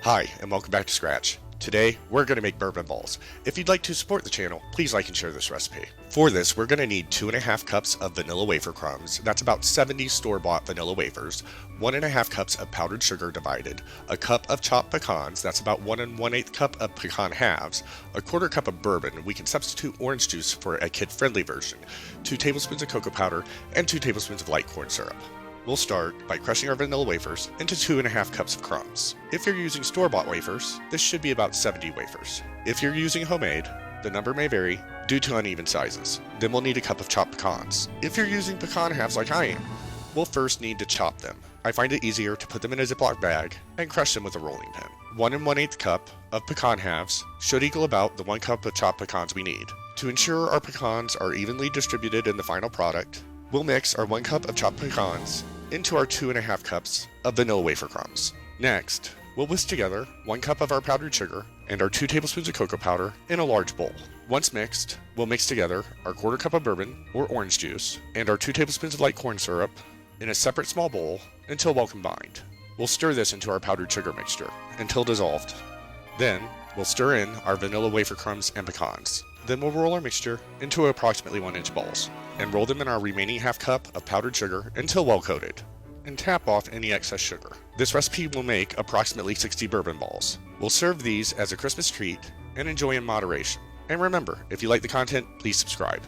Hi, and welcome back to Scratch. Today, we're going to make bourbon balls. If you'd like to support the channel, please like and share this recipe. For this, we're going to need 2.5 cups of vanilla wafer crumbs, that's about 70 store-bought vanilla wafers, 1.5 cups of powdered sugar divided, a cup of chopped pecans, that's about 1 1/8 cup of pecan halves, a 1/4 cup of bourbon, we can substitute orange juice for a kid-friendly version, 2 tablespoons of cocoa powder, and 2 tablespoons of light corn syrup. We'll start by crushing our vanilla wafers into 2.5 cups of crumbs. If you're using store-bought wafers, this should be about 70 wafers. If you're using homemade, the number may vary due to uneven sizes. Then we'll need a cup of chopped pecans. If you're using pecan halves like I am, we'll first need to chop them. I find it easier to put them in a Ziploc bag and crush them with a rolling pin. 1 1/8 cup of pecan halves should equal about the 1 cup of chopped pecans we need. To ensure our pecans are evenly distributed in the final product, we'll mix our 1 cup of chopped pecans into our 2.5 cups of vanilla wafer crumbs. Next, we'll whisk together 1 cup of our powdered sugar and our 2 tablespoons of cocoa powder in a large bowl. Once mixed, we'll mix together our 1/4 cup of bourbon or orange juice and our 2 tablespoons of light corn syrup in a separate small bowl until well combined. We'll stir this into our powdered sugar mixture until dissolved. Then, we'll stir in our vanilla wafer crumbs and pecans. Then we'll roll our mixture into approximately 1-inch balls and roll them in our remaining 1/2 cup of powdered sugar until well coated, and tap off any excess sugar. This recipe will make approximately 60 bourbon balls. We'll serve these as a Christmas treat and enjoy in moderation. And remember, if you like the content, please subscribe.